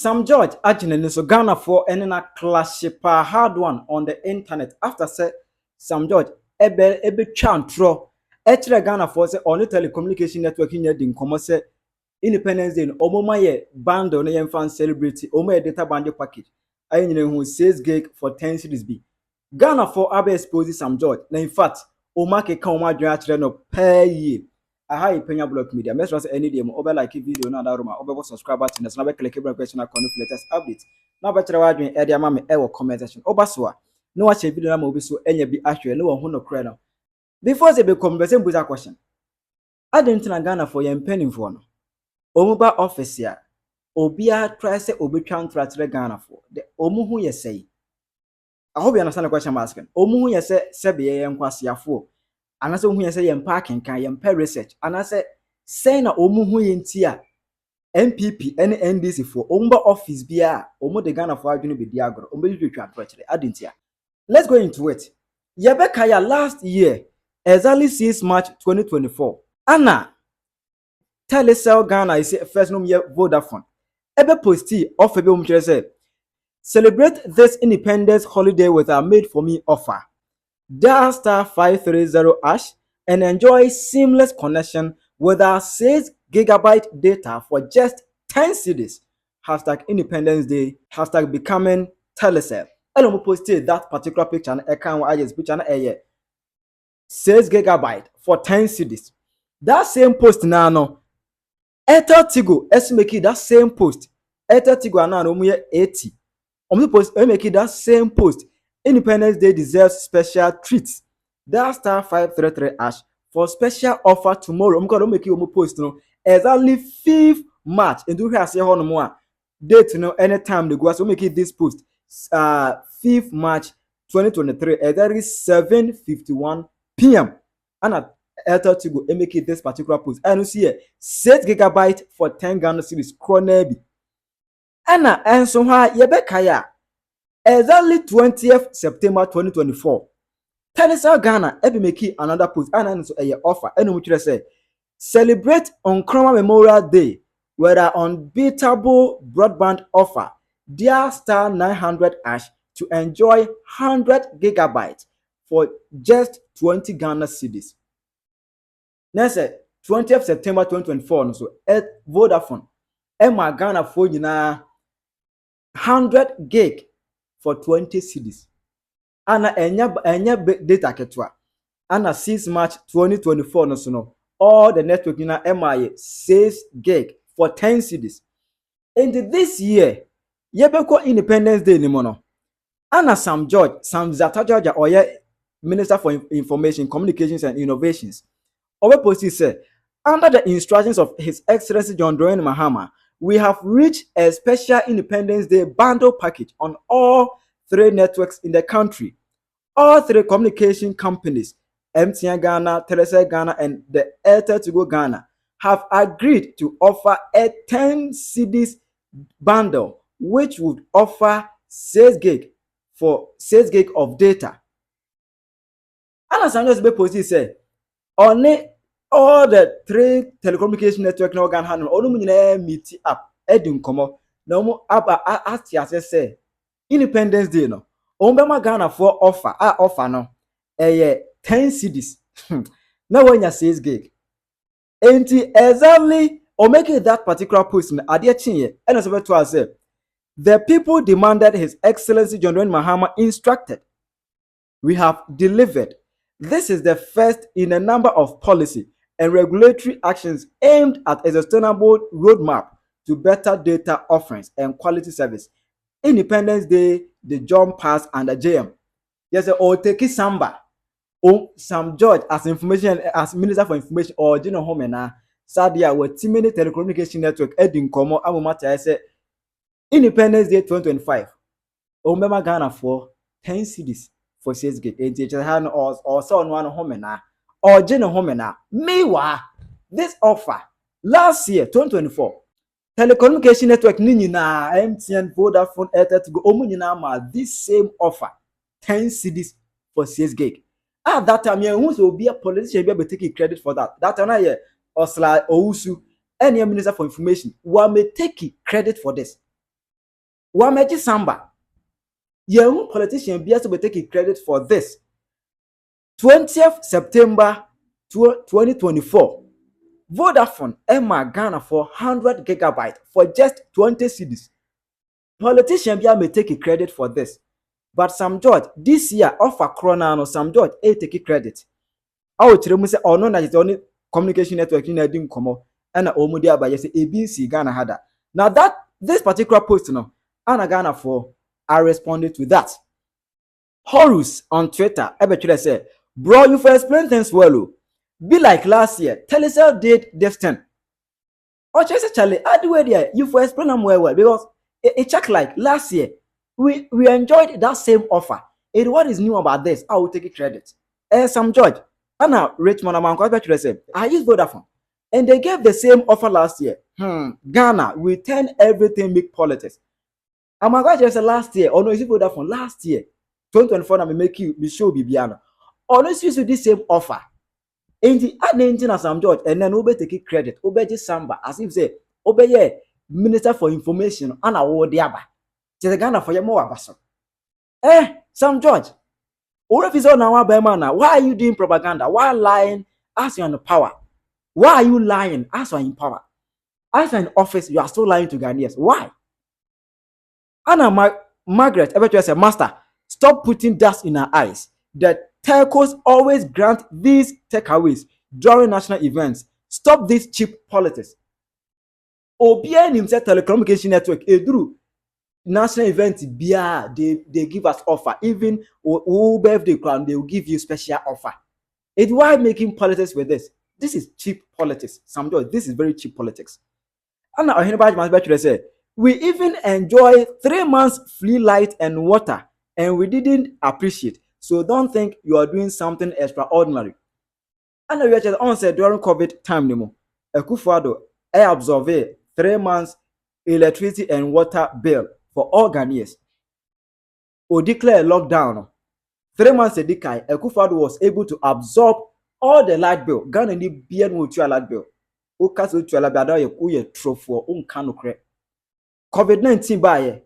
Sam George Ajinen so Ghana for and a clash pa hard one on the internet after say Sam George ebe chantro etre Ghana for say on the telecommunication network in yedin komo say Independence Day omoma ye bundle na yemfa celebrity omo ye data bundle package ayi nyine hu 6 gig for 10 cities bi Ghana for abe expose Sam George na in fact oma ke kan oma dwen akire no per year aha Penyah block media make sure say any day mo over like video na that room over subscribe button na be click the question icon for latest update na be kire wa dwen e dey ama me e wo comment section oba so a na wa share video na ma obi so enya bi ahwe na wo hu no kre no before say be conversation buza question adent na Ghana for yem penning for no omuba office ya obia try say obetwa ntratre Ghana for the omuhu ye say I hope you understand the question I'm asking omuhu ye say sebe ye nkwasiafo anase omuhu ye say ye mpa kenkan ye mpa research anase say na omuhu ye ntia MPP and NDC for omuba office bia omu de Ghana for adwene be diagro ombedwetwa ntratre adentia let's go into it yebeka ya last year exactly 6 March 2024 ana Telecel Ghana is first name here Vodafone. Ebe posti offer be umchere say celebrate this independence holiday with our made for me offer. Dial star 530 hash and enjoy seamless connection with our 6 gigabyte data for just 10 cedis. Hashtag Independence Day. Hashtag becoming Telecel. Elo mo posti that particular picture and account wa just picture na 6 gigabyte for 10 cedis. That same post na no tr0uble make it that same post. tr0uble now omu 80. Omu post make it that same post. Independence Day deserves special treats. That star 533 hash for special offer tomorrow. Omu go make it omu post no exactly 5th March. And do here say ho no mo a date no anytime they go so make it this post 5th March 2023 exactly 7:51 p.m. and tr0uble make it this particular post and you see here 6 gigabyte for 10 Ghana cedis krona bi ana enso ha yebeka ya exactly 20th September 2024 Telecel Ghana ebi make another post ana enso offer enu mu kire say celebrate on Nkrumah Memorial Day with an unbeatable broadband offer dial star 900 hash to enjoy 100 gigabytes for just 20 Ghana cedis. Next 20th September 2024 so Vodafone Emma Ghana for nyina 100 gig for 20 cedis. Ana enya data ketwa. Ana 6 March 2024 no so no all the network nyina Emma 6 gig for 10 cedis. And this year yebeko Independence Day ni mo no. Ana Sam Zata George oye Minister for Information, Communications and Innovations. Obeposi said, under the instructions of His Excellency John Dramani Mahama, we have reached a special Independence Day bundle package on all 3 networks in the country. All 3 communication companies, MTN Ghana, Telecel Ghana, and the tr0uble Ghana, have agreed to offer a 10 cedis bundle, which would offer 6 gig for 6 gig of data. And as Samuel Obeposi said, on all the 3 telecommunication network na organ handle onu nyina meet up edin komo na omu aba ati say Independence Day no ombema Ghana for offer no 10 cedis na wanya 6 gig enti exactly o make it that particular post na ade chinye ena so beto say the people demanded His Excellency John Dramani Mahama instructed. We have delivered. This is the first in a number of policy and regulatory actions aimed at a sustainable roadmap to better data offerings and quality service. Independence Day, the John Pass and the JM. Yes, or take Samba. Sam George as Minister for Information or General Homena. Sadia were Timini Telecommunication Network Edin Komo Amumata say Independence Day 2025. Omema Ghana for 10 cedis for 6 gig. Or so on one homena or General Homena. Meanwhile, this offer last year 2024 telecommunication network nini na MTN, Vodafone, tr0uble omu nyina ma this same offer 10 cedis for 6 gig. At that time, who will be a politician be taking credit for that. That time, Osla Ousu, any Minister for Information, will may take credit for this. Wameji Samba. Young politician be also taking credit for this. 20th September 2024. Vodafone Emma Ghana for 100 gigabytes for just 20 cedis. Politician be may take credit for this. But Sam George this year offer Corona no Sam George take credit. I tell you say oh no na is only communication network in Edim Komo and Omudi Abaye say ABC Ghana had that. Now that this particular post no Anna Ghana for I responded to that. Horus on Twitter ever say, bro, you for explain things well. Be like last year, Telecel did this thing. Or just Charlie, I do it there. You for explain them well because it check like last year. We enjoyed that same offer. What is new about this? I will take it credit. Some George, Anna Richmond Amanko say, I use Vodafone. And they gave the same offer last year. Ghana, we turn everything big politics. Amanko just said last year, or no, is it Vodafone last year? 2024 na me make you be show bibiano. Always use this same offer. And the add engine as Sam George and then Obe take credit. Obe just Samba as if say Obe ye Minister for Information and award the Aba. Just Ghana for your more abaso. Sam George. All of his own now Bemana. Why are you doing propaganda? Why lying as you're on the power? Why are you lying as you're in power? As you're in office, you are still lying to Ghanaians. Why? Anna Margaret ever just said, Master, stop putting dust in our eyes. The telcos always grant these takeaways during national events. Stop this cheap politics. OBN himself telecommunication network, Edru, national events, they give us offer. Even birthday crown, they will give you special offer. It's why making politics with this. This is cheap politics. This is very cheap politics. And now, anybody must better say, we even enjoy 3 months free light and water, and we didn't appreciate. So don't think you are doing something extraordinary. And we just onset during COVID time, Nemo. Ekufuado, I absorb 3 months electricity and water bill for all Ghanaians. Or declare lockdown. 3 months a decade, Ekufuado was able to absorb all the light bill. Ghana need beer with your light bill. Okaso to alabada ye trofo unkanokre. COVID-19 by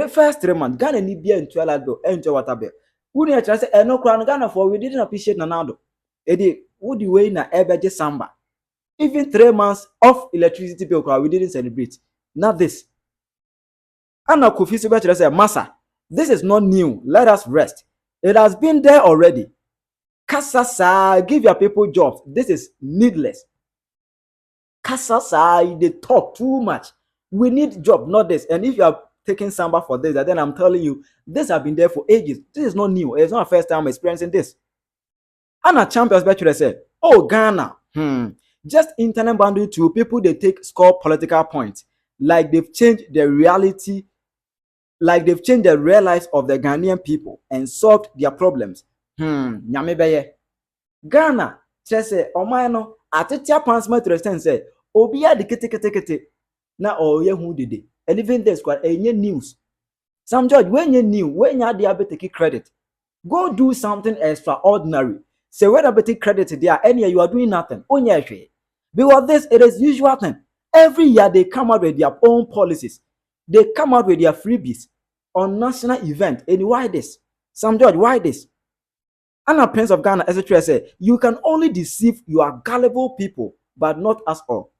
first 3 months, Ghana need beer into light bill and water bill. Wouldn't you try to say, no crown Ghana for we didn't appreciate Nanado. Eddie, would you wait na ebe Samba? Even 3 months of electricity bill, we didn't celebrate. Not this. Anna Kofi Sibachi said, Massa, this is not new. Let us rest. It has been there already. Kasasa, give your people jobs. This is needless. Kasasa, they talk too much. We need job, not this. And if you are taking Samba for this, then I'm telling you, this has been there for ages. This is not new. It's not the first time I'm experiencing this. Anna Champions Bachelor said, oh, Ghana, just internet boundary to people they take score political points. Like they've changed the reality, like they've changed the real lives of the Ghanaian people and solved their problems. Nyame Ghana, just say, oh my no, Atitia Pansma to the say, Obia de kete. Na oh ye who did it. And even this squad, any news. Some judge, when you knew, when you had the take credit, go do something extraordinary. Say whether be take credit there, any you are doing nothing. Because this it is usual thing. Every year they come out with their own policies. They come out with their freebies on national event. And why this? Some judge, why this? Anna Prince of Ghana, etc. say you can only deceive your gullible people, but not us all.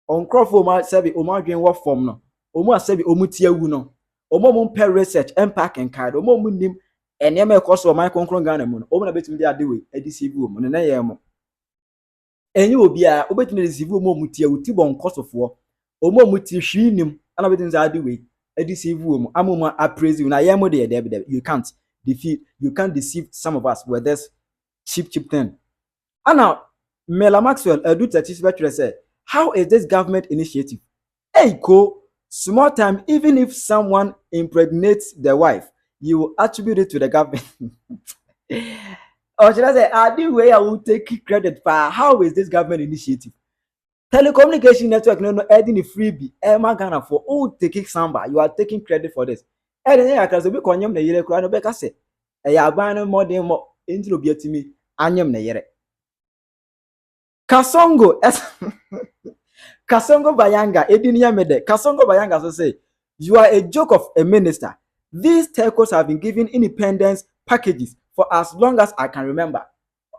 On Crawford, my sebi, Omar what form no. Omar sebi, Omutia wuno. Omar mon per research, empack and card, Omar munim, and Yama cost of my concrete Ghana moon. Omar bet me the other way, a deceive woman, and I am. And you will be a obet me deceive woman mutia with Tibon cost of war. Omar muti shinim, and I bet in the other way, a deceive woman. Amuma, I praise you, and I am there, David. You can't deceive some of us with this cheap thing. And now, Mela Maxwell, a do that said, how is this government initiative? Hey, small time, even if someone impregnates their wife, you will attribute it to the government. Or should I say, the way I will take credit for how is this government initiative? Telecommunication network, no, adding a freebie, Emma Ghana for all taking Samba. You are taking credit for this. And then I can say, we can yam the year, crown of Becca say, I abandon more than more into the me, and yam the year. Kasongo Bayanga, Edinia Mede, Kasongo Bayanga, so say, You are a joke of a minister. These telcos have been given independence packages for as long as I can remember.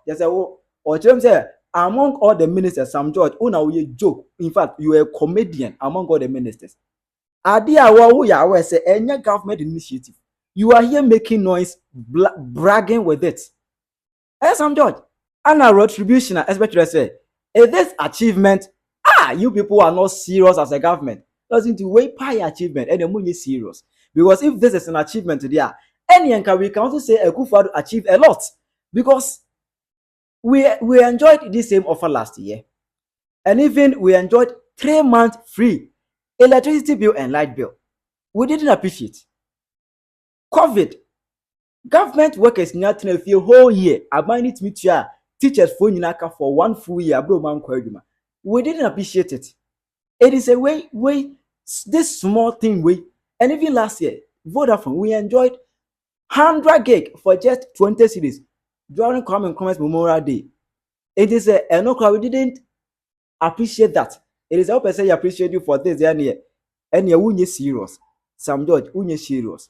They say, oh, or say, among all the ministers, Sam George, una we joke. In fact, you are a comedian among all the ministers. Adi awa who ya we say any government initiative. You are here making noise, bragging with it. Hey, Sam George, and a retribution, especially say, is this achievement? You people are not serious as a government. Doesn't wait pie achievement and the money serious. Because if this is an achievement there, any we can also say a Akufo-Addo achieved a lot. Because we enjoyed this same offer last year. And even we enjoyed 3 months free electricity bill and light bill. We didn't appreciate. COVID, government workers not a few whole year. I might need to meet you teachers for one full year. We didn't appreciate it. It is a way, this small thing way. And even last year, Vodafone, we enjoyed 100 gig for just 20 cities during Common Commerce Memorial Day. It is a no crowd. We didn't appreciate that. It is how person appreciate you for this and you unye serious. Sam George, unye serious.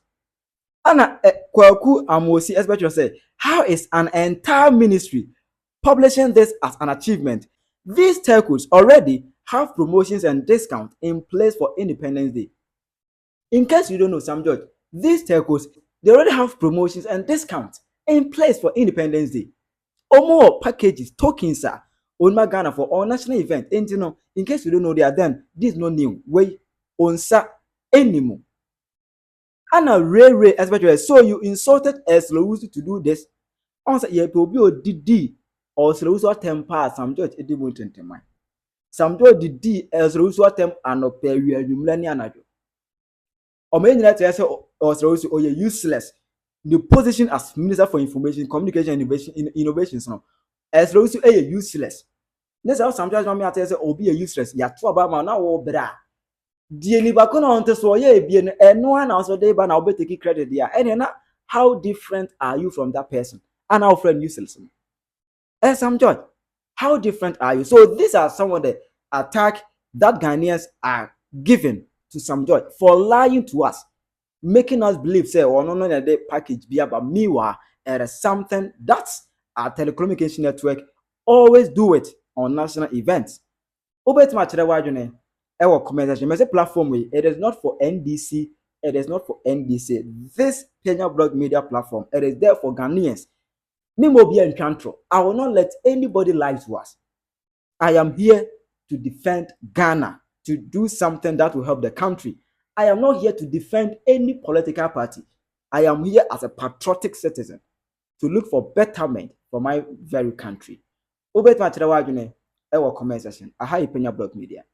Anna Kwaku Amosi especially say, how is an entire ministry publishing this as an achievement? These telcos already have promotions and discounts in place for Independence Day. In case you don't know, Sam George, these telcos, they already have promotions and discounts in place for Independence Day. Or more packages, tokens are on Ghana for all national event. And you know, in case you don't know, they are then this no new way on sa anymore. And a rare especially so you insulted as tr0uble to do this. On say you will be a DD or tr0uble temper Sam George Edimonton. Sam George DD as tr0uble temp and no period anado. Or many that say or tr0uble or useless. The position as Minister for Information, Communication, Innovations now. As tr0uble a useless. This how sometimes when me say or be a useless. Ya to about now or bra. Die nipa ko na onte so ye ebie no eno ana so dey ba na obeteki credit dia ene na how different are you from that person and our friend useless. Sam George, how different are you? So these are some of the attack that Ghanaians are giving to Sam George for lying to us, making us believe say oh no the package be about meanwhile it is something that's our telecommunication network always do it on national events. Obetma chere wadwene our conversation, my platform, it is not for NDC, it is not for NDC. This Penyah blog media platform, it is there for Ghanaians. Me mo be in control. I will not let anybody lie to us. I am here to defend Ghana, to do something that will help the country. I am not here to defend any political party. I am here as a patriotic citizen to look for betterment for my very country. Obet ma chere wadwene, our comment section. Aha Penyah blog media.